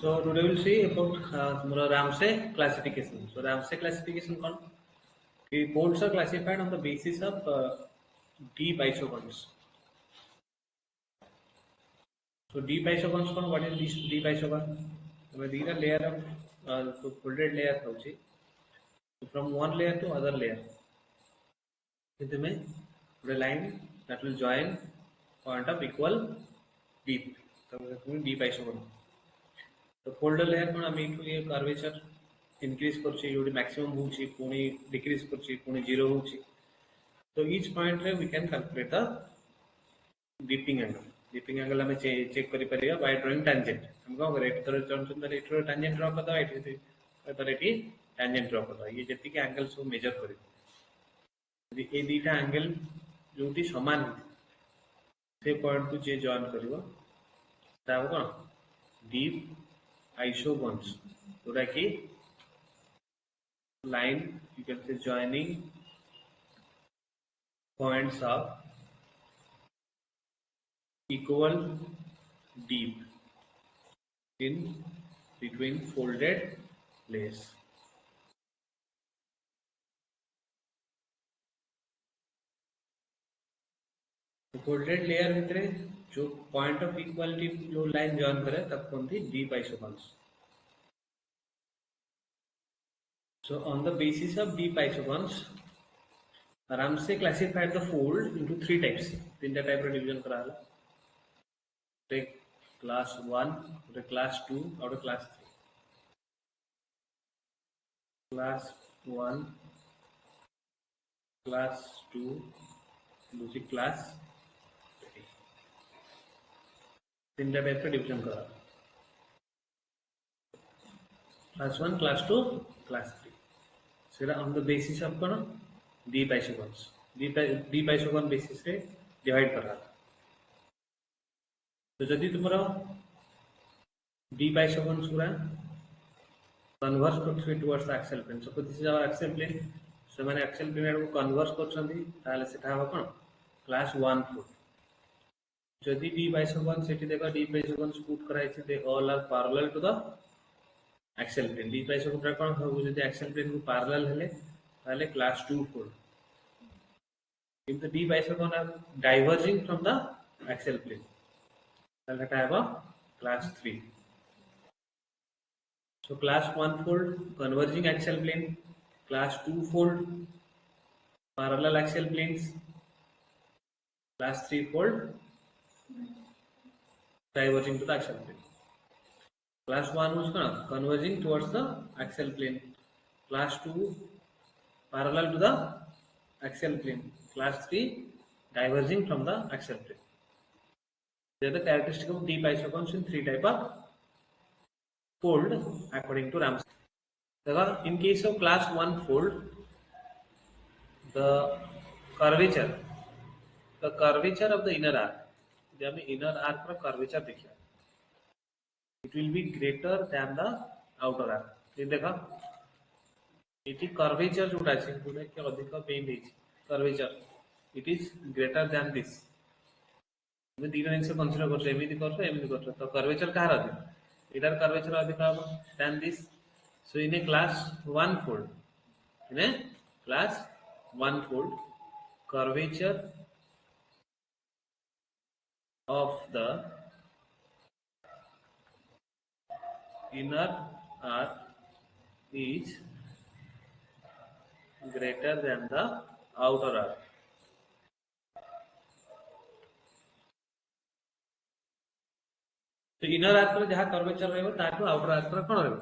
So today we'll see about Ramsey classification. So Ramsey classification poles are classified on the basis of deep isogons. So deep isogons what is this deep isogon? These are layer of folded layer होची. So from one layer to other layer. इसमें a line that will join point of equal deep. So deep isogon. तो folder layer कोन आम ये curvature increase करछि योडी maximum होछि पुनी decrease करछि पुनी जीरो होछि तो ईच पॉइंट रे we can calculate the dipping angle हमें चेक करि परिया बाय ड्राइंग टैंजेंट हम को करे एतर चंचन द एतर टैंजेंट ड्रा कर द एठी तर एठी टैंजेंट ड्रा कर द ये जति के एंगल सब मेजर करि यदि ए दीटा एंगल जोटी समान से पॉइंट को जे जॉइन करिवो ता कोन डीप isogons जोटा कि line you can say joining points of equal deep in between folded layers. Folded layer भितर जो पॉइंट ऑफ इक्वालिटी जो लाइन जॉइन करे तब कौन-सी deep आइसोगन्स. So on the basis of deep isogons, Ramsey classified the fold into three types. तीन type रे division करा हला. एक क्लास 1, और क्लास 2 और क्लास 3. क्लास 1, क्लास 2, दूसरी क्लास 3. तीन टाइप रे डिवीजन करा. Class 1, class 2, class 3. So on the basis of deep isogons, deep isogon basis रे डिवाइड कर रहा था. तो जदि तुम्हारा deep isogons पूरा कन्वर्स करछे towards the axial plane. Suppose this is our axial plane. So माने एक्सियल प्लेन को कन्वर्स करछंदी ताले सेटा हो कोन क्लास 1 फोल्ड. जदि deep isogons सेठी देखा deep isogons पुट कराई छे they all are parallel to the axial plane. Deep isogon कोन हो जदि एक्सियल प्लेन को पैरेलल हेले ताले class 2 fold. If the deep isogon are diverging from the axial plane ताले ता हेबो class 3. So class 1 fold converging axial plane, class 2 fold parallel axial planes, class 3 fold diverging to the axial plane. Class 1 was converging towards the axial plane. Class 2 parallel to the axial plane. Class 3 diverging from the axial plane. They are the characteristics of deep isogons in three type of fold according to Ramsey. In case of class 1 fold, the curvature of the inner arc, जब हम inner arc का curvature देखिए, it will be greater than the outer arc. ये देखा इटी curvature जोटा छै जोटा कि अधिक बेंड है curvature it is greater than this. मैं तीन जिंस कंसीडर कर एमिति कर तो कर्वेचर कहार अधिक इधर कर्वेचर अधिक हम then this. So in a class 1 fold curvature of the inner arc is greater than the outer arc. तो इनर आर्क पर जहाँ कर्वेचर रहबो ताठू आउटर आर्क पर कोन रहबो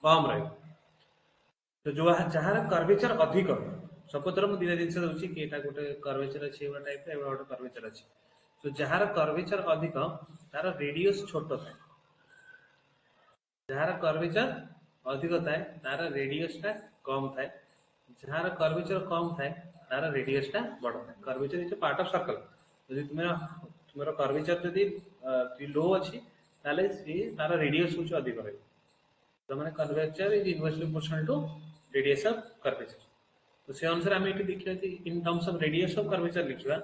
कम रहबो. तो जो जहाँ कर्वेचर अधिक सपोज हम दिन जिनस दउची कि एटा गोटे कर्वेचर अछि एवा टाइप रे एवा गोटे कर्वेचर अछि. तो जहाँ कर्वेचर अधिक तार रेडियस छोट थाए. जहाँ कर्वेचर अधिक थाए तार रेडियस टा कम थाए. जहाँ कर्वेचर कम थाए तार रेडियस टा बड़ थाए. Curvature is part of circle. यदि तुम्हारा कर्वेचर यदि लो अछि ताले तार रेडियस होछ अधिक रहै. तो माने curvature is inversely proportional to radius of curvature. तो से अनुसार हम एटी देखियो कि in terms of radius of curvature लिखिबा.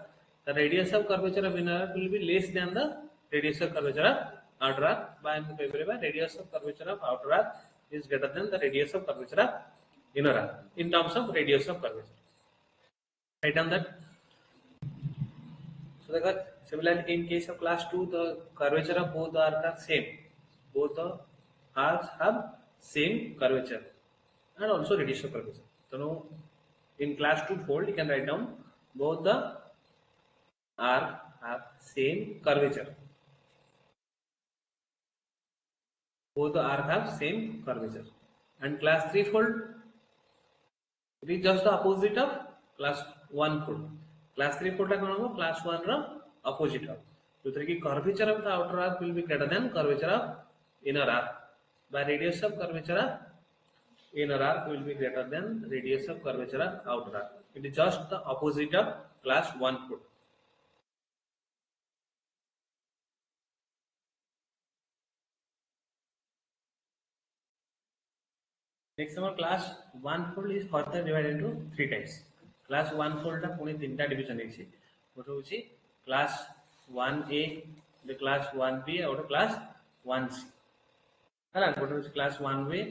The radius of curvature of inner arc will be less than the radius of curvature of outer arc by radius of curvature of outer arc is greater than the radius of curvature of inner arc in terms of radius of curvature. Write down that. So similarly in case of class 2 the curvature of both the arcs are same. Both the arcs have same curvature and also radius of curvature. So now in class 2 fold you can write down both the arcs have same curvature. Both the arcs have same curvature. And class 3 fold, it is just the opposite of class 1 fold. Class 3 fold is class 1 opposite of. So the curvature of the outer arc will be greater than curvature of inner arc. By radius of curvature of inner arc will be greater than radius of curvature of outer arc. It is just the opposite of class 1 fold. Next our class 1 fold is further divided into 3 types. Class 1 fold ta puni 3 ta division hechi. Gote hochi class 1A, the class 1B और class 1C. हाला गोटे होची class 1A,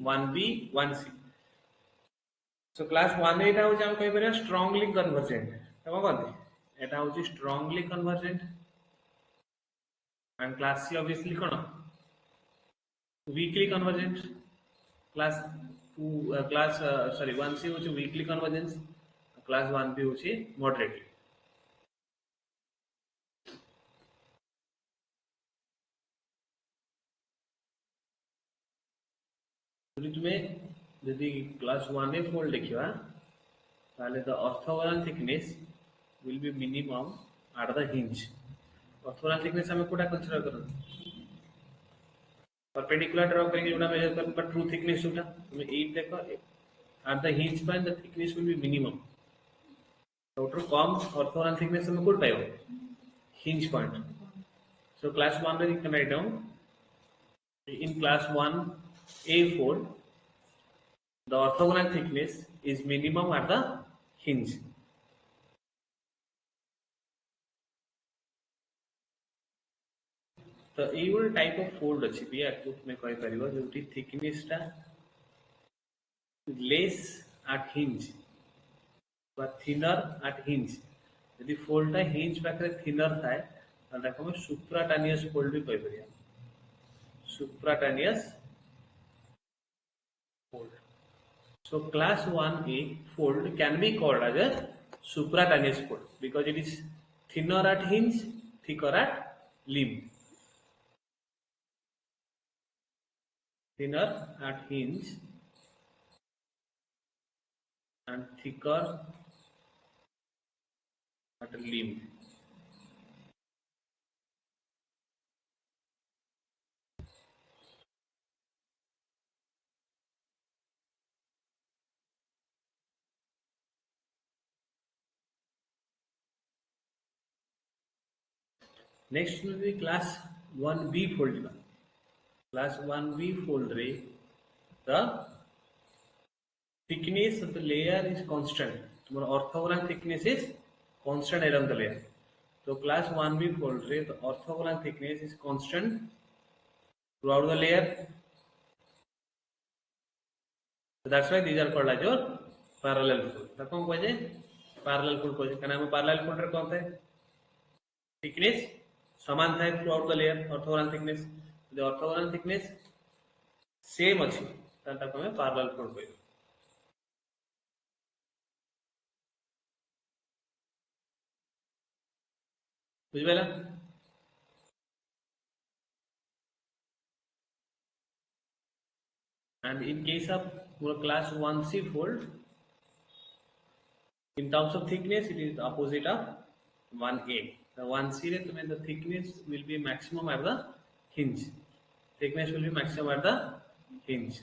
1B, 1C. So class 1A टा होची हम कहि परिया strongly convergent. तको कहते एटा होची strongly convergent. And class C obviously cone weakly convergent. Class 1C होची weakly convergence, class 1B होची moderately. तुम्हें यदि class 1A fold देखिवा ताले the orthogonal thickness will be minimum at the hinge. Orthogonal thickness हमें Kota consider करना perpendicular draw करेंगे जोड़ा measure करना पर true thickness जोड़ा तुम्हें 8 देखो at the hinge point the thickness will be minimum. Total come orthogonal thickness हमें कोट पाएगा hinge point. So class 1 में you can write down in class 1A fold the orthogonal thickness is minimum at the hinge. तो ये वाला type of fold अच्छी भी है तो मैं कह परिवा जोटी थिकनेस टा लेस एट हिंज बा थिनर एट हिंज यदि फोल्ड टा हिंज पाखरे थिनर थाए त ताको हम सुप्राटानियस फोल्ड भी कह परिया सुप्राटानियस fold. So class 1A fold can be called as a suprataneous fold because it is thinner at hinge, thicker at limb. Thinner at hinge and thicker at limb. Next will be class 1B fold. Class 1B fold रे the thickness of the layer is constant. तुम्हारा orthogonal thickness is constant along the layer. So class 1B fold रे the orthogonal thickness is constant throughout the layer. So that's why these are called as your parallel fold. तो कौन कहे parallel fold कहे क्या नाम है parallel fold रे कौन थे thickness समान था throughout the layer orthogonal thickness. The orthogonal thickness same अच्छी ताको हमें parallel fold कहे. बुझिपाला and in case of class 1C fold in terms of thickness it is the opposite of 1A. The 1C रे तुम्हें the thickness will be maximum at the hinge. Thickness will be maximum at the hinge.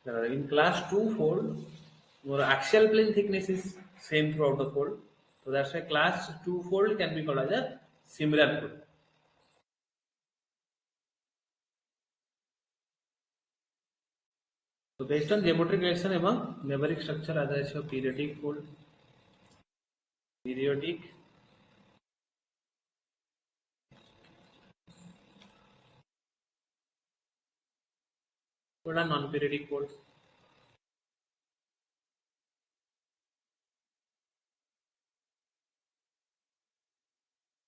In class 2 fold your axial plane thickness is same throughout the fold. So that's why class 2 fold can be called as a similar fold. So based on geometric relation among neighboring structure as a periodic fold. periodic fold and non-periodic fold.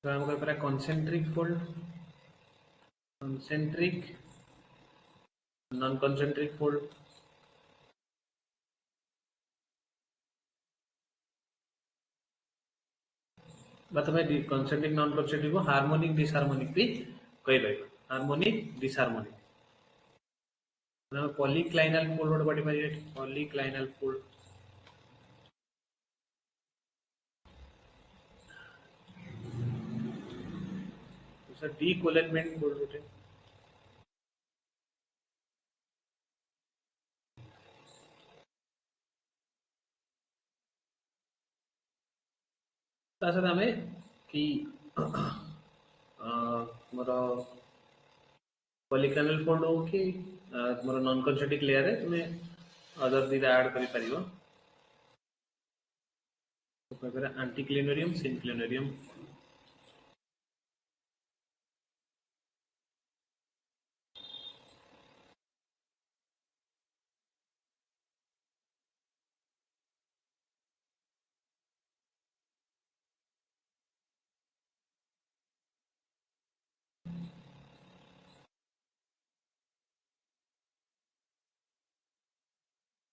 तो हम कर concentric fold, concentric, non-concentric fold. तुम्हें concentric non-concentric को harmonic disharmonic भी कही पाइबा. Harmonic disharmonic. Polyclinal fold पढ़ी पारिबे. Polyclinal fold. Sir डीकोलेनमेंट बोल रहे आमे कि मोर पॉलीक्लाइनल फोल्ड हो कि मोर नॉन कंसेंट्रिक लेयर रे तुमे अदर दिरा ऐड करि परिबो. तो कहबे एंटीक्लिनोरियम सिनक्लिनोरियम.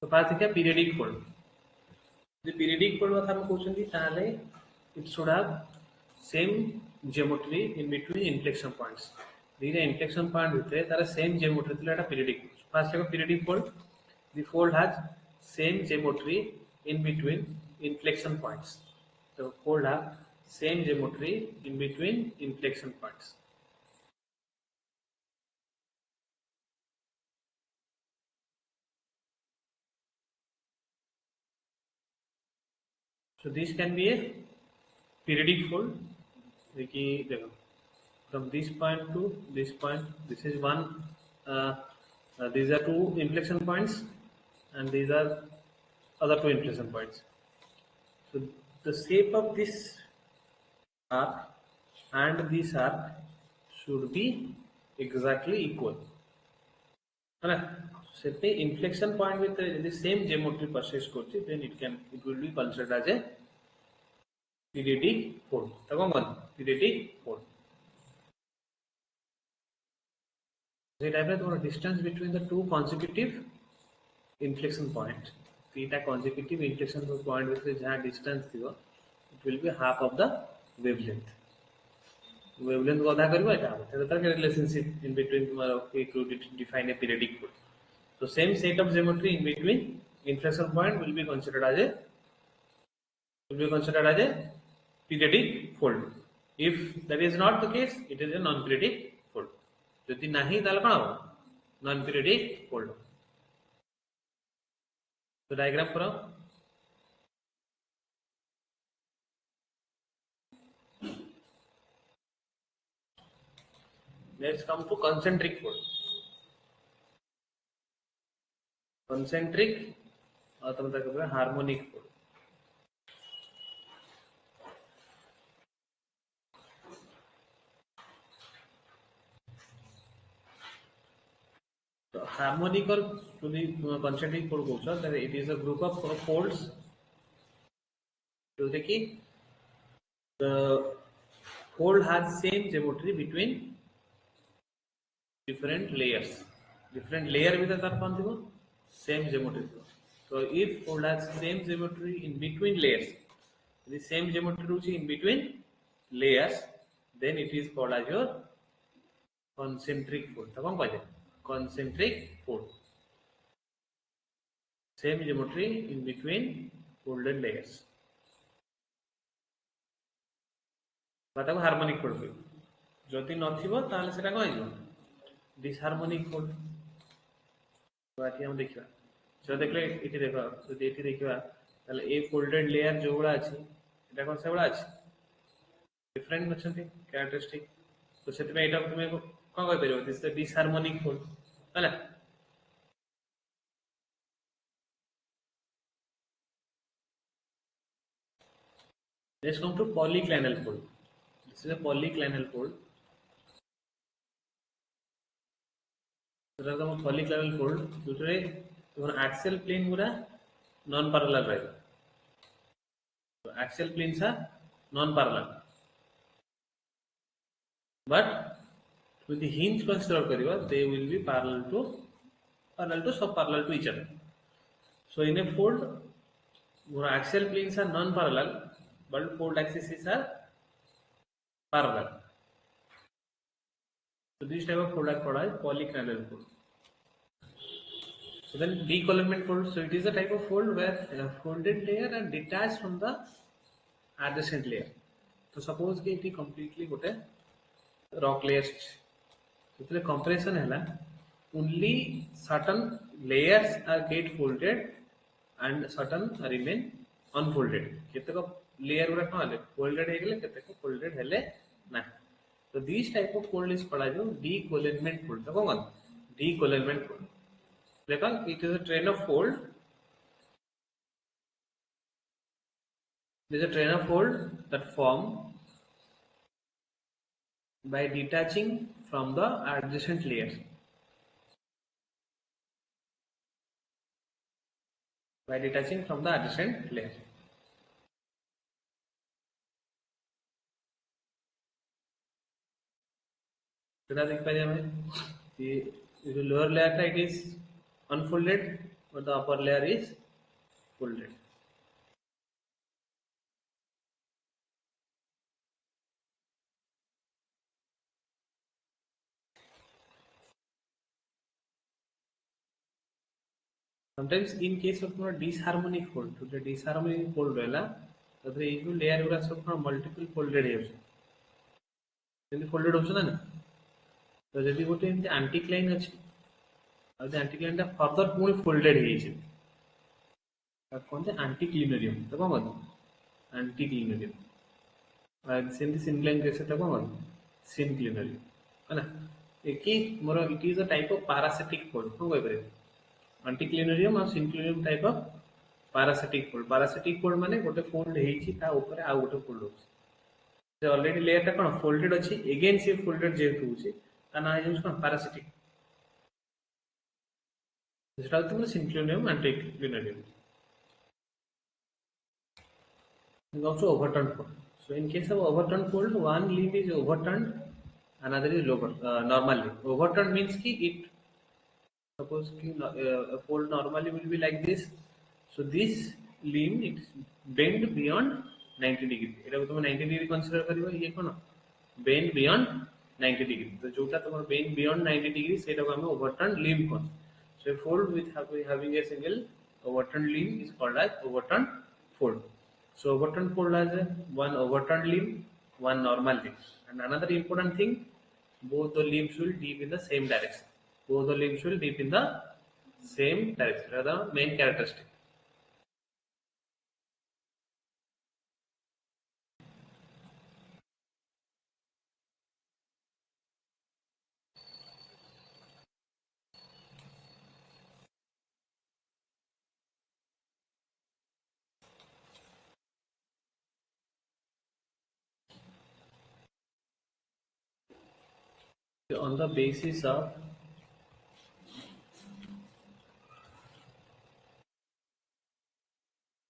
तो पास क्या periodic fold. The periodic fold what हम कहउछंती ताले it should have same geometry in between inflection points. दीरे inflection point होते तारा same geometry थिला एटा periodic. First देखो periodic fold, the fold has same geometry in between inflection points. The fold have same geometry in between inflection points. So this can be a periodic fold. देखो from this point to this point, this is one. These are two inflection points, and these are other two inflection points. So the shape of this arc and this arc should be exactly equal. So the inflection point with the same geometry persist करछि, then it will be considered as a periodic fold. तो कौन periodic fold. The type of distance between the two consecutive inflection point. Theta consecutive inflection point with जहाँ distance थिबो, it will be half of the wavelength. Wavelength को आधा करिबो एटा हम. तो तार relationship in between तुम्हारा to define a periodic fold. So same set of geometry in between inflection point will be considered as a periodic fold. If that is not the case, it is a non-periodic fold. যদি नहीं তাহলে কোন হবে নন periodic fold. तो diagram करो. Let's come to concentric fold. Concentric और तुम तक कहबे harmonic fold. Harmonic or to the concentric fold goes, that it is a group of folds. So the fold has same geometry between different layers. Different layer with the same geometry. So if fold has same geometry in between layers, the same geometry in between layers, then it is called as your concentric fold. Concentric fold. Same geometry in between folded layers. बताओ harmonic fold पे जति नथिबो ताले सेटा कहइबो डिसहार्मोनिक fold. बाकी हम देखिबा. जो देखले इति देखो, जति इति देखिबा ताले ए फोल्डेड लेयर जो गुडा अछि एटा कोन से गुडा अछि डिफरेंट अछंती कैरेक्टरिस्टिक. तो सेतमे एटा तुमे कोन कहि परिबो दिस इज डिसहार्मोनिक फोल्ड हला. Let's come to polyclinal fold. This is a polyclinal fold. Polyclinal fold. Today, your axial plane gura non-parallel right. So axial planes are non-parallel. But with the hinge consider kariba, they will be parallel to sub-parallel to each other. So in a fold, your axial planes are non-parallel, but fold axes are parallel. So this type of fold are called polyclinal fold. So then decolorment fold. So it is a type of fold where a folded layer are detached from the adjacent layer. So suppose कि it completely गोटे rock layers. So compression है ना, only certain layers are get folded and certain remain unfolded. केतेक layer गुरा कौन है folded है गले केतेक folded है ले ना. So this type of fold is called जो decolorment fold. तो कौन decolorment fold. Because it is a train of fold. There is a train of fold that form by detaching from the adjacent layers. By detaching from the adjacent layer. So that the lower layer it is unfolded, but the upper layer is folded. Sometimes in case of disharmonic fold, to the disharmonic fold layer गुरा सब multiple folded है उसमें folded होता है ना तो जब भी गोटे एमती anticline अच्छी और the anticline टा further पूरी folded है इसे कौन से anticlinarium तो कौन बोलते anticlinarium और सेम syncline कैसे तो कौन बोलते synclinarium है ना एक ही मोर it is a type of parasitic fold कौन कोई करे anticlinarium और synclinarium type of parasitic fold. Parasitic fold माने गोटे fold ହେଇଛି ତା ଉପରେ ଆଉ ଗୋଟେ fold ଅଛି ସେ already layer ଟା कोन folded ଅଛି again ସେ folded जेहेतु होଉଛି ତା ना यूज कोन parasitic सेटा होतुम synclinarium anticlinarium also overturned fold. So in case of overturned fold one limb is overturned another is lower normal limb. Overturned means ki it suppose a fold normally will be like this. So this limb it bend beyond 90 degree. एटा को तुम 90 degree consider करियो ये कोन bend beyond 90 degree. तो जोटा तुम bend beyond 90 degree सेटा को हमें overturned limb cone. So a fold with having a single overturned limb is called as overturned fold. So overturned fold has one overturned limb, one normal limb. And another important thing, both the limbs will dip in the same direction. Both the limbs will dip in the same direction. That is the main characteristic. So on the basis of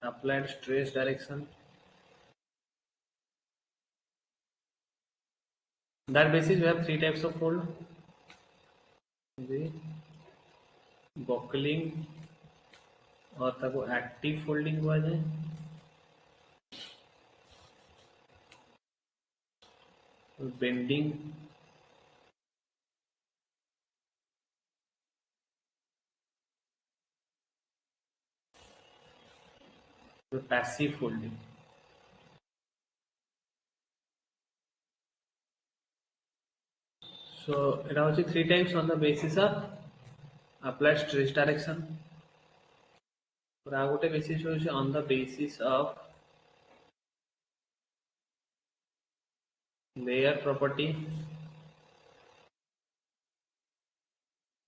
applied stress direction, that basis we have three types of fold. The buckling और ताको active folding हुआ जाए bending passive folding so it has three types on the basis of applied stress direction और आ गोटे basis होचे on the basis of layer property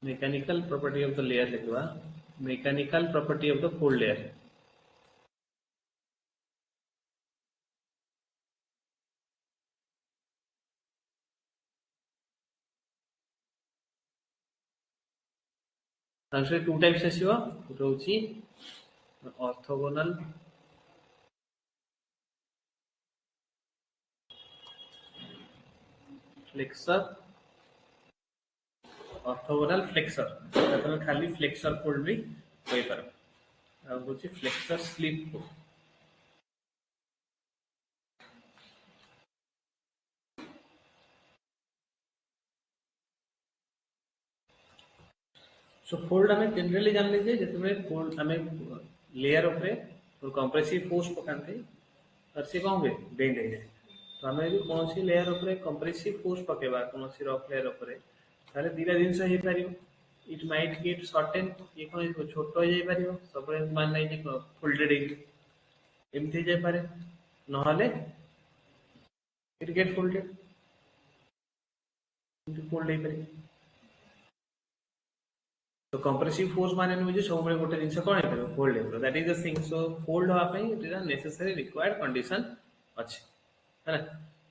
mechanical property of the layer लिखवा mechanical property of the fold layer actually two types ଆସିବ ଗୋଟେ ହଉଛି orthogonal flexor orthogonal flexor ତମେ ଖାଲି flexor fold ବି କହିପାର ଆଉ ହଉଛି flexor slip fold सो फोल्ड आम जनरली जानले जिते फोल्ड आम लेयर उपरे कंप्रेसिव फोर्स पकाते और सी कौन हुए बेंड हो जाए तो आम यदि कौन सी लेयर उपरे कंप्रेसिव फोर्स पकेबा कौन सी रफ लेयर उपरे ताले दीटा जिनस हो पारिबो इट माइट गेट सर्टेन ये कौन छोट हो जाई पारिबो सब मान नहीं जे फोल्डेड एमती जाई पारे नहले इट गेट फोल्डेड फोल्ड हो पारे तो कंप्रेसिव फोर्स माने नुजे सब बेले गोटे जिंस कोन हे फोल्ड हे that is the thing so fold होआ पई it is a necessary required condition अछि है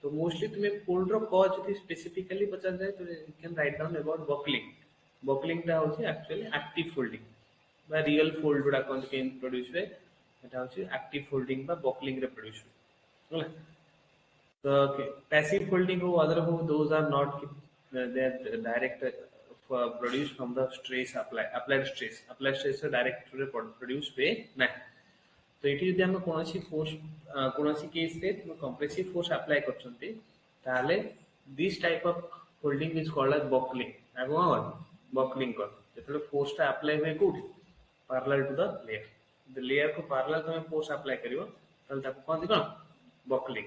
तो मोस्टली तुम्हें फोल्ड रो कॉज जति स्पेसिफिकली पचार जाए तो you can write down about buckling टा होची एक्चुअली एक्टिव फोल्डिंग बा रियल फोल्ड गुडा कोन के प्रोड्यूस हुए एटा होची एक्टिव फोल्डिंग बा बकलिंग रे प्रोड्यूस हुए होला तो passive folding हो other हो those are not they are direct produced from the stress applied stress से direct produce हुए ना तो ये यदि हम कौन केस रे तुम कंप्रेसिव फोर्स अप्लाई करछंती ताले this type of folding is called as buckling आगो बकलिंग कर जेतले फोर्स टा अप्लाई हुए कोठी पैरेलल टू द लेयर को पैरेलल तुम फोर्स अप्लाई करिवो ताले ताको कोन कोन बकलिंग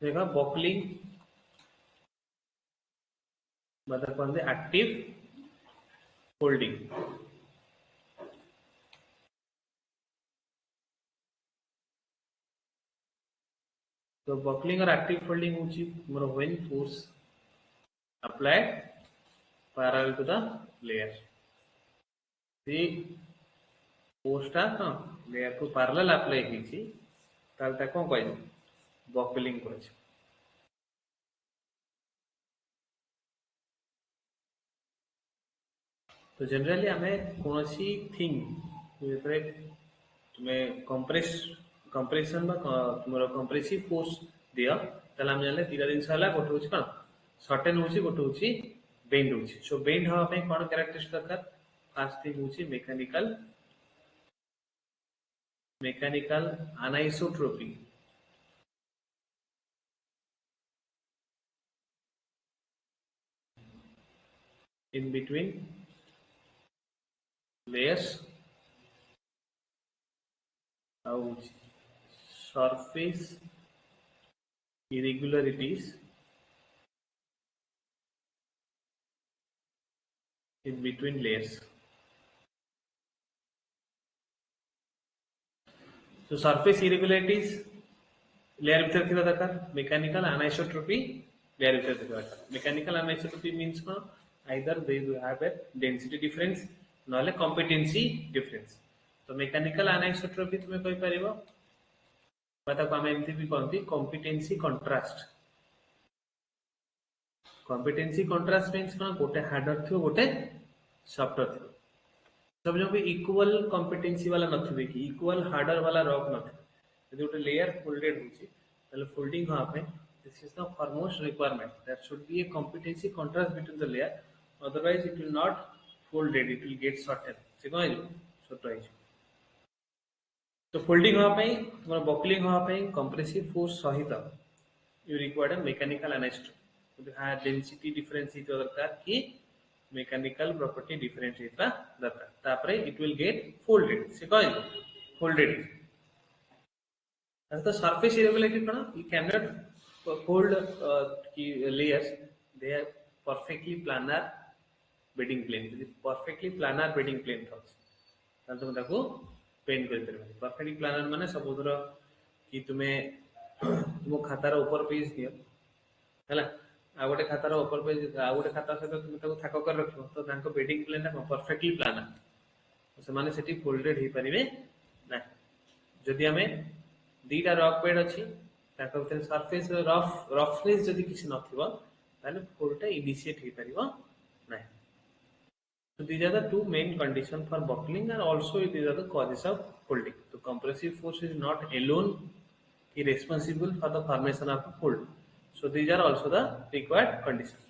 देखा बकलिंग मतलब कौन एक्टिव फोल्डिंग तो बकलिंग और एक्टिव फोल्डिंग होची मोर when force applied parallel to the layer सी फोर्स टा लेयर को पैरेलल अप्लाई कीची ताल ता कोन कहै बकलिंग कहै तो जनरली आम कौन थिंग तुम्हें कंप्रेशन तुम कंप्रेसिव फोर्स दियो ताले हम जानले दीटा जिनस हला गोटे होची कोन सर्टेन होची गोटे होची बेंड होची सो बेंड हवा पे कोन कैरेक्टरिस्टिक दरकार फर्स्ट थिंग होची mechanical अनाइसोट्रोपी in between layers out surface irregularities in between layers so surface irregularities layer भीतर थिबा दरकार मैकेनिकल अनाइसोट्रोपी layer भीतर थिबा दरकार मैकेनिकल अनाइसोट्रोपी मींस कोन either they have a density difference नहले competency difference तो मैकेनिकल अनाइसोट्रोपी तुम्हें कहि परिबो माता को हम एमती भी कहती competency contrast मींस कोन गोटे हार्डर थियो गोटे सॉफ्टर थियो सब जो इक्वल competency वाला नथिबे कि इक्वल हार्डर वाला रॉक नथिबे यदि गोटे लेयर फोल्डेड होची ताले फोल्डिंग होआ पे this is the foremost requirement there should be a competency contrast between the layer otherwise it will not folded it will get shortened से कौन है छोटा है तो फोल्डिंग होआ पे तुम्हारा बकलिंग होआ पे कंप्रेसिव फोर्स सहित यू रिक्वायर्ड मैकेनिकल अनाइसोट्रोपी तो हाई डेंसिटी डिफरेंस इतो दरकार कि मैकेनिकल प्रॉपर्टी डिफरेंस इतरा दरकार तापरे इट विल गेट फोल्डेड से कौन folded as the surface irregularity you cannot fold layers they are perfectly planar bedding plane यदि perfectly planar bedding plane था ताल तुम ताको पेन कर परबे perfectly planar माने सबुदर कि तुम्हें तुम खातार ऊपर पेज दियो हैला आ गोटे खातार ऊपर पेज आ गोटे खाता से तुम ताको थाक कर रखो तो ताको बेडिंग प्लेन ता परफेक्टली प्लानर से माने सेठी फोल्डेड हे परिबे ना जदि हमें दीटा रॉक बेड अच्छी सरफेस रफनेस जदि किसी नथिबो ताले फोल्डटा इनिशिएट हे परिबो ना So these are the two main conditions for buckling, and also these are the causes of folding. So compressive force is not alone responsible for the formation of a fold. So these are also the required conditions.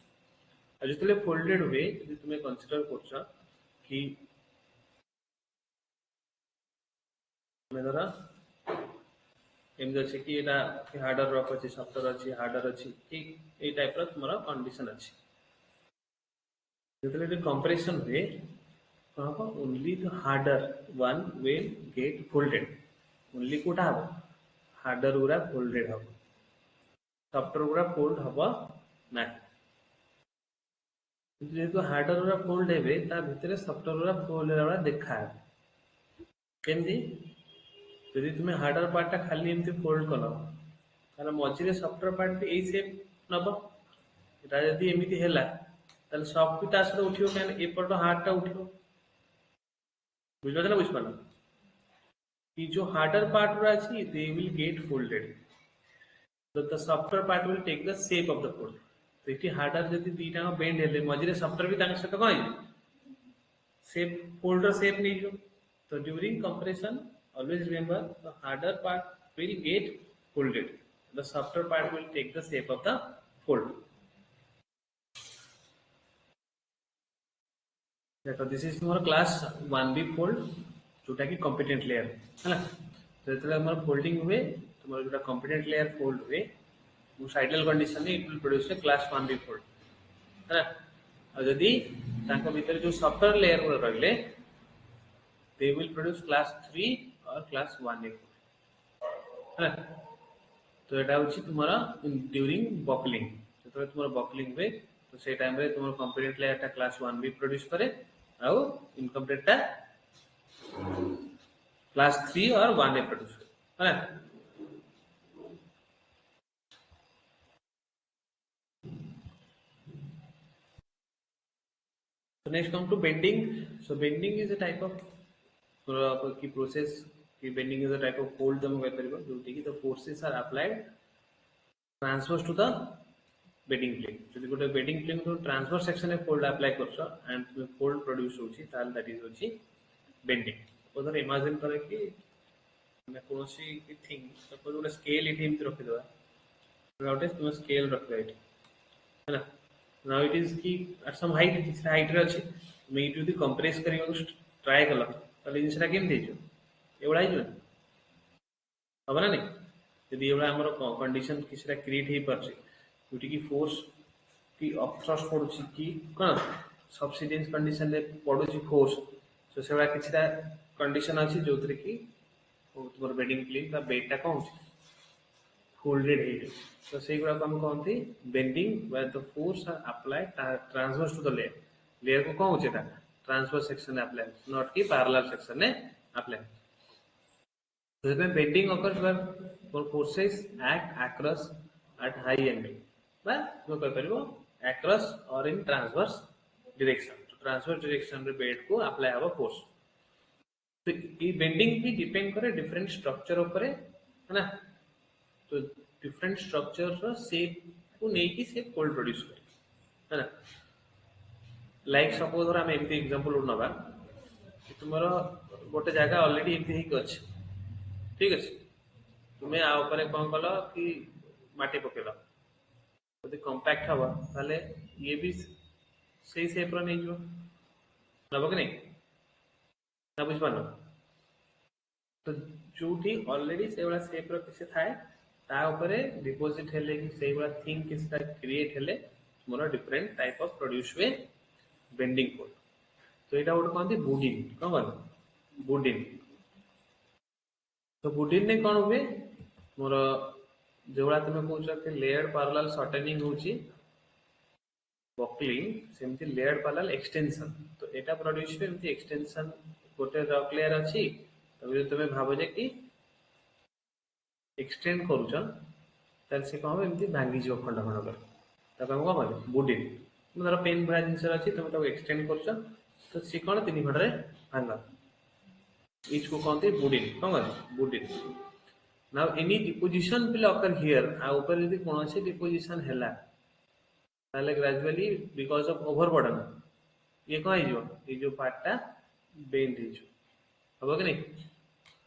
ଆଉ ଯେତେବେଳେ folded ହୁଏ ଯଦି ତୁମେ consider କରୁଛ कि ତୁମେ ଧର ଏମିତି ଅଛି कि ଏଟା ହାର୍ଡର ରକ୍ ଅଛି, ସଫ୍ଟର ଅଛି, ହାର୍ଡର ଅଛି, କି ଏଇ ଟାଇପର ତୁମର କଣ୍ଡିସନ ଅଛି। ଯେତେବେଳେ compression ହୁଏ କଣ ହବ, only the harder one will get folded. only କୋଉଟା ହବ, harder ଗୁରା folded ହବ, ସଫ୍ଟର ଗୁରା fold ହବ ନାହିଁ। ଯେହେତୁ ହାର୍ଡର ଗୁରା fold ହେବେ ତା ଭିତରେ ସଫ୍ଟର ଗୁରା fold ହେଲା ଭଳିଆ ଦେଖାହେବ। କେମିତି, ଯଦି ତୁମେ ହାର୍ଡର ପାର୍ଟଟା ଖାଲି ଏମିତି fold କଲ ତାହେଲେ ମଝିରେ ସଫ୍ଟର ପାର୍ଟ ବି ଏଇ ସେପ୍ ନବ। ଏଟା ଯଦି ଏମିତି ହେଲା ତାହେଲେ ସଫ୍ଟ ବି ତା ସହିତ ଉଠିବ, କାହିଁକି ଏପଟ ହାର୍ଡଟା ଉଠିବ। ବୁଝିପାରୁଛ ନା ବୁଝିପାରୁନ? कि जो harder part गुरा अछि they will get folded, so the softer part will take the shape of the fold. तो इति harder जति दीटा बेंड हेले मझिरे softer भी तांके सहित कहि shape folder shape नहीं जो। तो during compression always remember the harder part will get folded, the softer part will take the shape of the fold. देखो this is more class 1B fold जोटा कि competent layer है। तो जेतले हमर folding हुए तुमर जोटा competent layer fold हुए वो साइडल कंडीशन में it will produce a class 1B fold है। और यदि तांको भीतर जो सॉफ्टवेयर लेयर गुरा रहले दे विल प्रोड्यूस क्लास 3 और क्लास 1A फोल्ड है। तो एटा होची तुम्हारा ड्यूरिंग बकलिंग, जेतले तुम्हारा बकलिंग हुए तो से टाइम रे तुम्हारा कंपोनेंट लेयर टा क्लास 1B प्रोड्यूस करे और इनकम्प्लीट टा क्लास 3 और 1A प्रोड्यूस करे है। So next come to bending. So bending is a type of की process की bending is a type of fold तम कह परिबो जोटी की the forces are applied transverse to the bedding plane. जदि गोटे bedding plane को transverse section में fold apply करछ and fold produce होची ताल that is होची bending. उधर imagine करे कि मैं कोनसी की थिंग सपोज गोटे स्केल इठी एमति रखि दवा, गोटे तुम स्केल रख दे है ना। now it is कि at some height किस height रे अछि मैं इट यदि कंप्रेस करियो ट्राई कला ताले जिनसटा केम देजो एवडा हिजो अब ना नहीं। यदि एवडा हमर कंडीशन किसरा क्रिएट हे परछि जोटी की फोर्स की अपथ्रस्ट पडुछि कि कोन सब्सिडेंस कंडीशन रे पडुछि फोर्स, तो सेवडा किछरा कंडीशन अछि जोतरे की तुमर बेडिंग प्लेन का बेडटा कोन अछि folded है। तो से गुरा हम कहंती bending where the force are applied transverse to the layer, layer को कौन होचेता transverse section apply not कि parallel section ने apply। तो इसमें bending occurs where forces act across at high angle बा जो कह परिबो across or in transverse direction। तो transverse direction रे बेड को apply हबो force। तो ये बेंडिंग भी डिपेंड करे डिफरेंट स्ट्रक्चर ऊपर है ना। तो डिफरेंट स्ट्रक्चर शेप को नहीं कि शेप फोल्ड प्रोड्यूस करे है ना। लाइक सपोज हम एमती एग्जांपल नबा कि तुमरो गोटे जगह ऑलरेडी एमती हिक अछि, ठीक अछि, तुमे आ ऊपर कोन कलो कि माटी पकेलो यदि कॉम्पैक्ट हबो ताले ये भी सही शेप रो नहीं जो नबो कि नहीं ना बुझ पानो। तो जोटी ऑलरेडी से वाला शेप रो किसे थाए ता ऊपर डिपॉजिट हेले कि से वाला थिंग किसका क्रिएट हेले more different type of produce way bending fold. तो एटा उड कहंती बुडिंग कोन बुडिंग। तो बुडिंग ने कोन हुए मोर जेवला तुमे कहउछ कि लेयर पैरेलल शॉर्टनिंग होची बकलिंग सेमती लेयर पैरेलल एक्सटेंशन। तो एटा प्रोड्यूस वे एमती एक्सटेंशन गोटे रॉक लेयर अछि तबे तुमे भाबो जे कि एक्सटेंड करूछ तार से कहबो एमती भांगी जो खंड खंड कर तब हम कोन मारे बुडिंग। मतलब पेन भरा जिंस अछि तुमे तो एक्सटेंड करूछ तो से कोन तीन खंड रे भांगा इच को कहते बुडिंग कोन बुडिंग। Now any deposition will occur here आ ऊपर यदि कोनोसी डिपोजिशन हैला ताले ग्रेजुअली बिकॉज़ ऑफ ओवरबर्डन ये कौन है ये जो पार्टटा बेंड है हम कि नहीं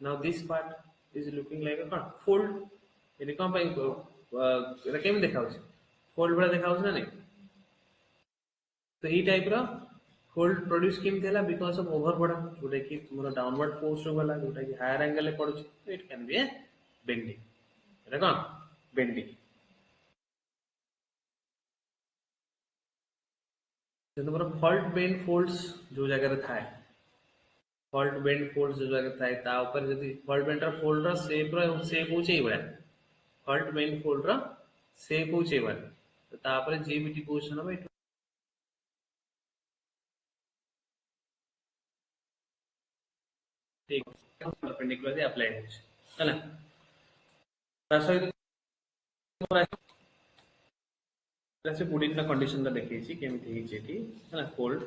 now this part is looking like अ कौन फोल्ड ये कौन पाई एटा केम देखा होछि फोल्ड बड़ा देखा होछि ना नहीं तो ये टाइप रो फोल्ड प्रोड्यूस केम थेला बिकॉज ऑफ ओवरबोर्ड जोटा कि तुमरो डाउनवर्ड फोर्स रो गला जोटा कि हायर एंगल ले पड़ुछि तो it can be A bending एटा कौन बेंडिंग जो तुमरो फॉल्ट बेंड फोल्ड्स जो जगह रे थाए फॉल्ट बेंड फोल्ड जो जगह थाए ता ऊपर जदी फॉल्ट बेंड रो फोल्ड रो शेप होछि ए बडा फॉल्ट बेंड फोल्ड रो शेप होछि ए बडा तो ता पर जे भी डिपोजिशन हो ठीक परपेंडिकुलरली अप्लाई होछि हैना ता सहित से पुडिंग का कंडीशन ता देखैछि केमिति हिछि एठी हैना फोल्ड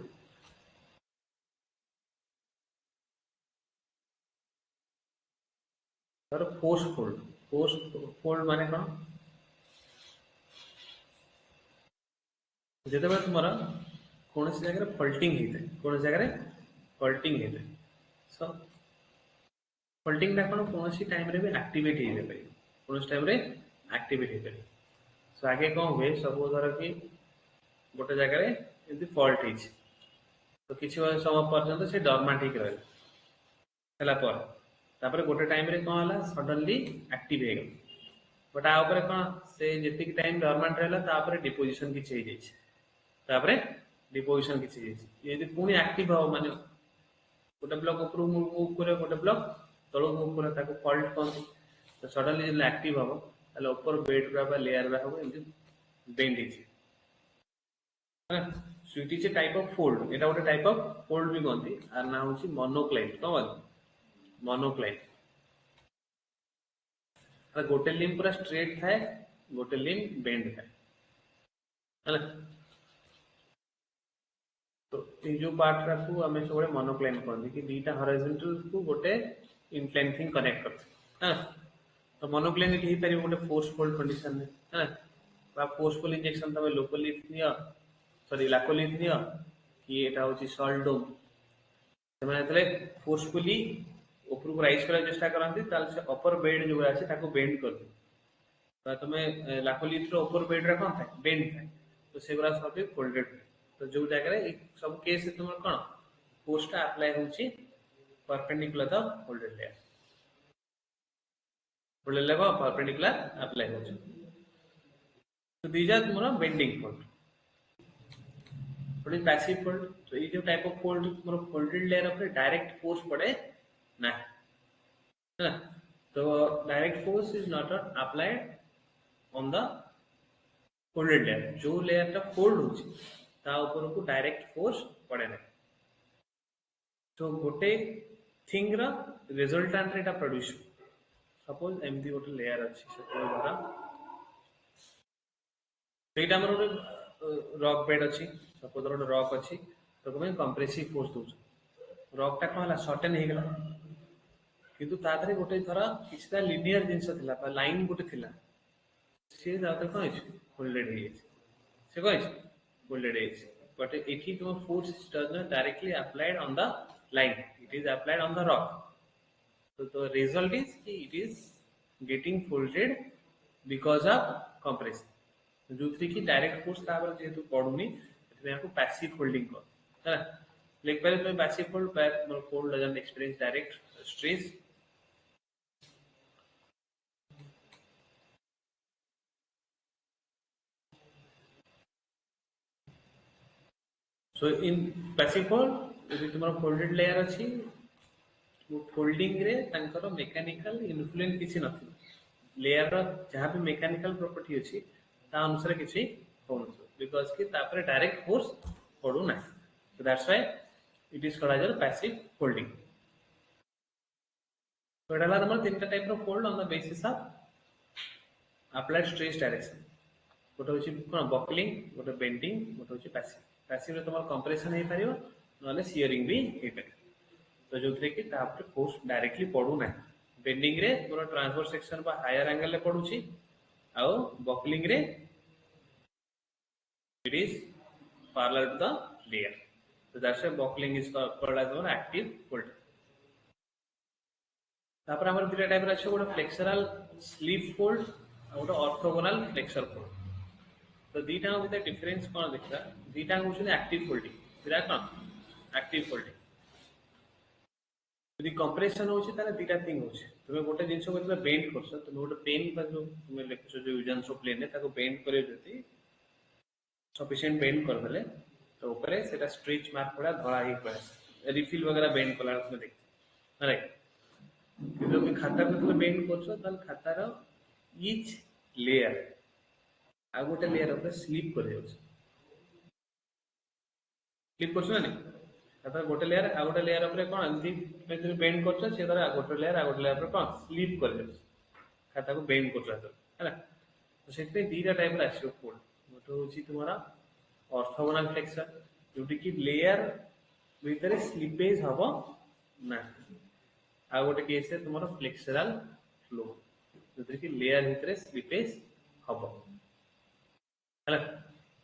और फोर्स फोल्ड माने कौन ଯେତେବେଳେ ତୁମର କୌଣସି ଜାଗାରେ ଫଲ୍ଟିଂ ହେଇଥାଏ କୌଣସି ଜାଗାରେ ଫଲ୍ଟିଂ ହେଇଥାଏ ସୋ ଫଲ୍ଟିଂଟା କ'ଣ କୌଣସି ଟାଇମ୍ରେ ବି ଆକ୍ଟିଭେଟ୍ ହେଇଯାଇପାରିବ କୌଣସି ଟାଇମ୍ରେ ଆକ୍ଟିଭେଟ୍ ହେଇପାରିବ ସୋ ଆଗେ କ'ଣ ହୁଏ ସବୁ ଧର କି ଗୋଟେ ଜାଗାରେ ଏମିତି ଫଲ୍ଟ ହେଇଛି ତ କିଛି ସମୟ ପର୍ଯ୍ୟନ୍ତ ସେ ଡର୍ମାଣ୍ଟ ହେଇକି ରହିଲା ହେଲା ପରେ ତାପରେ ଗୋଟେ ଟାଇମ୍ରେ କ'ଣ ହେଲା ସଡନଲି ଆକ୍ଟିଭ୍ ହେଇଗଲା ବଟ୍ ଆ ଉପରେ କ'ଣ ସେ ଯେତିକି ଟାଇମ୍ ଡର୍ମାଣ୍ଟ ରହିଲା ତାପରେ ଡିପୋଜିସନ୍ କିଛି ହେଇଯାଇଛି तापरे डिपोजिशन किसी ये पुणी एक्टिव हो माने गोटे ब्लॉक ऊपर मूव करे गोटे ब्लॉक तळ मूव करे ताको फॉल्ट कहते तो सडनली जब एक्टिव हो ताले ऊपर बेड रा लेयर रा हो एमती बेंड हिची हां sweet is a type of fold एटा गोटे टाइप ऑफ फोल्ड भी कहते आर ना होची मोनोक्लाइन तो मोनोक्लाइन आ गोटे लिम्ब पूरा स्ट्रेट थाए गोटे लिम्ब बेंड थाए हैना तो ये जो पार्ट को हमें सब मोनोक्लाइन कहते कि दीटा हॉरिजॉन्टल को गोटे इंक्लाइन थिंग कनेक्ट करते हां तो मोनोक्लाइन ये पारि गोटे फोर्सफुल कंडीशन में हां बा फोर्सफुल इंजेक्शन तमे लोकली नियो सॉरी लाकोली नियो कि एटा होची सॉल्ट डोम तमे तले फोर्सफुली ऊपर को राइज करा चेष्टा करंती ताल से अपर बेड जो আছে ताको बेंड कर दो बा तमे लाकोली थ्रो ऊपर बेड रा कोन था बेंड था तो सेगरा सब फोल्डेड तो जो जगह सब केस तुम कौन फोर्स अप्लाई होची परपेंडिकुलर द फोल्डेड लेयर को परपेंडिकुलर अप्लाई होची तो दीज आर तुम बेंडिंग फोल्ड थोड़ी पैसिव फोल्ड तो ये जो टाइप ऑफ फोल्ड तुम फोल्डेड लेयर पर डायरेक्ट फोर्स पड़े ना है ना तो direct force is not applied on the folded layer जो लेयर टा फोल्ड होची ता ऊपर को डायरेक्ट फोर्स पड़े ना तो गोटे थिंग रा रिजल्टेंट रेटा प्रोड्यूस सपोज एमडी गोटे लेयर अछि सपोज धरा एटा हमर रॉक बेड अछि सपोज गोटे रॉक अछि तो कमे कंप्रेसिव फोर्स दउ रॉक टा कहला शॉर्टन हे गेला किंतु ता धरे गोटे धरा किछटा लिनियर जिंस थिला बा लाइन गोटे थिला से जाते कोन अछि फोल्डेड हे से कोन अछि folded edge but it is no force does not directly applied on the line it is applied on the rock so the result is it is getting folded because of compression जो थी कि direct force तापर जेतु पडुनी एतमे आपको passive folding को है lake पहले तो passive fold पर fold doesn't experience direct stress so in passive fold यदि तुम्हारा फोल्डेड लेयर अछि वो फोल्डिंग रे तांकर मेकानिकल इन्फ्लुएंस किछि नथि लेयर रो जहां भी मेकानिकल प्रॉपर्टी अछि ता अनुसार किछि होन बिकॉज़ कि तापर डायरेक्ट फोर्स पडू ना so that's why it is called as passive folding तो एडाला नंबर तीनटा टाइप रो fold on the basis of applied stress direction गोटे होछि कोन बकलिंग गोटे बेंडिंग गोटे होछि पैसिव पैसिव रे तमर कंप्रेशन हे परियो नले शियरिंग भी हे परियो तो जो थे कि तापर फोर्स डायरेक्टली पडू ना बेंडिंग रे पूरा ट्रांसवर्स सेक्शन बा हायर एंगल ले पडुची आ बकलिंग रे it is parallel to the layer So that's why buckling is called as our active folding. तापर हमर दुटा टाइप रा छै गोटे फ्लेक्सुरल स्लीप फोल्ड और गोटे ऑर्थोगोनल फ्लेक्सर फोल्ड. तो दीटा भितर डिफरेंस कोन देखा दीटा होछन एक्टिव फोल्डिंग बिरा कोन एक्टिव फोल्डिंग यदि कंप्रेशन होछि ताले दीटा थिंग होछि तुमे गोटे जिंस को जब बेंड करछ तुमे गोटे पेन पर जो तुमे लेखछ जो यूजन सो प्लेन ताको बेंड करे जति सफिशिएंट बेंड कर देले तो ऊपर सेटा स्ट्रेच मार्क पड़ा धड़ा ही पड़े रिफिल वगैरह बेंड कला तुमे देख राइट जो भी खाता को तुमे बेंड करछ ताल खाता रो ईच लेयर आ गोटे लेयर ऊपर स्लिप कर जाउछ स्लिप करछ ना खाता गोटे लेयर आ गोटे लेयर ऊपर कोन अंति में बेंड करछ से तरह गोटे लेयर ऊपर कोन स्लिप कर जाउछ खाता को बेंड करछ हैला तो सेते दीटा टाइप रा आछो फोल्ड गोटे होची तुम्हारा ऑर्थोगोनल फ्लेक्सर जोटी की लेयर भीतर स्लिपेज हबो ना आ गोटे केस है तुम्हारा फ्लेक्सुरल फ्लो जोटी की लेयर भीतर स्लिपेज हबो हैला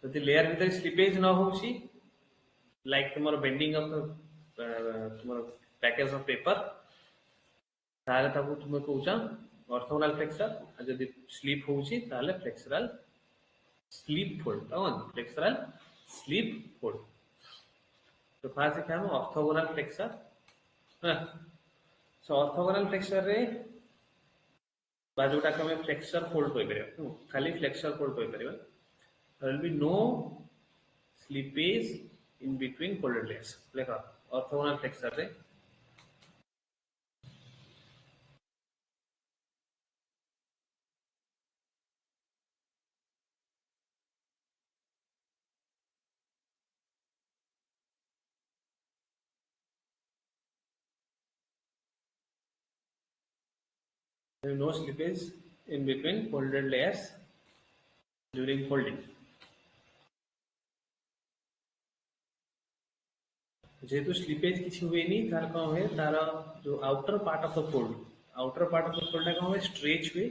तो लेयर भीतर स्लिपेज न होची like tomorrow bending of the tomorrow package of paper ताले ताको तुमे कहूचा ऑर्थोगोनल फ्लेक्सर आ जदी स्लिप होउची ताले flexural slip fold on flexural slip fold तो फास्ट क्या हम ऑर्थोगोनल फ्लेक्सर सो ऑर्थोगोनल फ्लेक्सर रे बाजूटा को हम फ्लेक्सर फोल्ड होई परिबा खाली फ्लेक्सर फोल्ड होई परिबा there will be no slippage in between folded layers. Like orthogonal flexor रे there is no slippage in between folded layers during folding. जेहेतु स्लिपेज किसी हुए नहीं तार कौन है तारा जो outer part of the fold कौन है स्ट्रेच हुए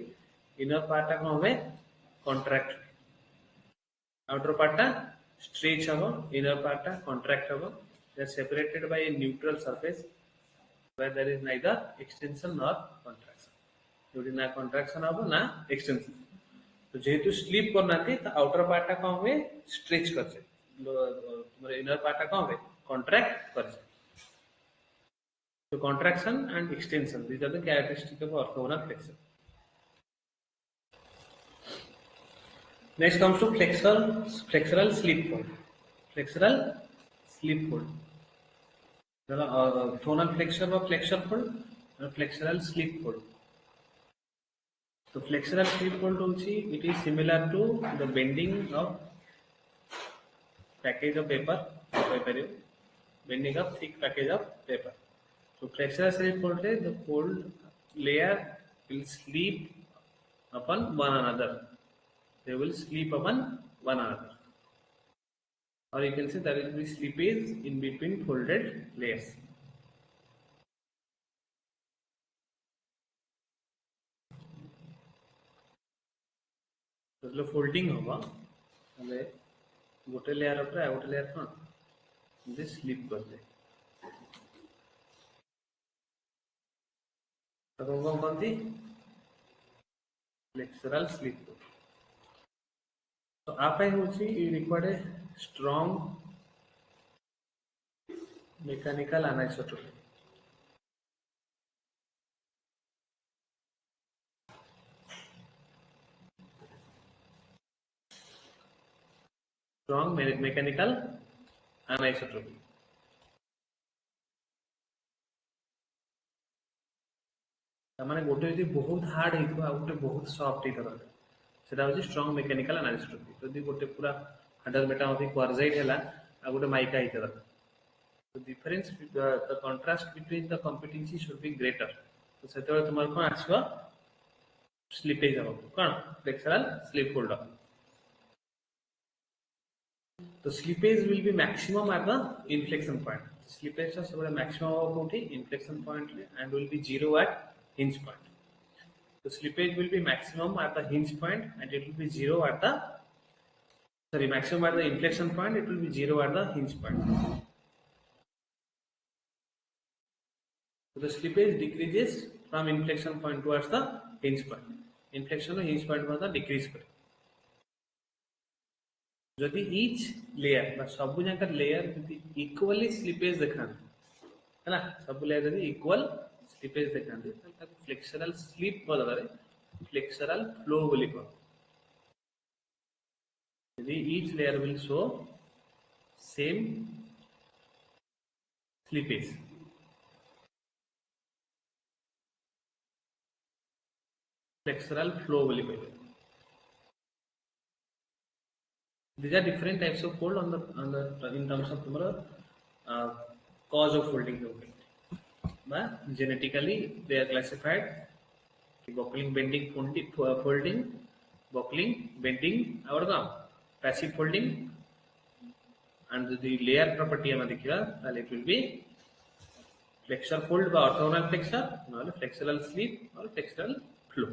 इनर पार्ट कौन है कॉन्ट्रैक्ट आउटर पार्ट स्ट्रेच हम इनर पार्ट कॉन्ट्रैक्ट हम they are separated by a neutral surface where there is neither extension nor contraction जोड़ी ना contraction हम ना extension तो जेहेतु स्लिप करना थी तो आउटर पार्ट कौन है स्ट्रेच कर से तुम्हारे इनर पार्ट कौन है contract person. So contraction and extension, these are the characteristics of orthogonal flexor. Next comes to flexural slip fold. Flexural slip fold. Orthogonal flexor or flexor fold and flexural slip fold. So flexural slip fold also it is similar to the bending of package of paper. Bending of thick package of paper. So flexural slip fold है the fold layer will slip upon one another. They will slip upon one another. Or you can say there will be slippage in between folded layers. तो जो folding होगा हमें गोटे layer ऊपर आ गोटे layer कौन this slip कर दे तो कौन थी फ्लेक्सुरल स्लिप तो आप you required a strong mechanical anisotropy strong mechanical anisotropy. माने गोटे यदि बहुत हार्ड हेतु आ गोटे बहुत सॉफ्ट हेतु सेटा होची स्ट्रांग मेकानिकल अनाइसोट्रोपी यदि गोटे पूरा हार्डर मेटा होती क्वार्जाइट हैला आ गोटे माइका हेतु तो difference the contrast between the competency should be greater तो सेते तुमार कोन आछवा स्लिपेज हो कोन फ्लेक्सुरल स्लिप फोल्ड तो slippage will be maximum at the inflection point. Slippage is maximum of inflection point and will be zero at hinge point. So slippage will be maximum at the hinge point and it will be zero at the maximum at the inflection point. It will be zero at the hinge point. So the slippage decreases from inflection point towards the hinge point. Inflection hinge point पर decrease करे. जदि each layer बा सबु जाकर layer जदि equally slippage देखान है ना सबु layer जदि equal slippage देखान दे तो flexural slip बदलारे flexural flow बोली को यदि each layer will show same slippage flexural flow बोली को these are different types of fold on the in terms of cause of folding but genetically they are classified buckling bending folding buckling bending और का passive folding and the layer property हम देखिए ताले it will be flexural fold বা orthogonal flexure नाले flexural slip और flexural flow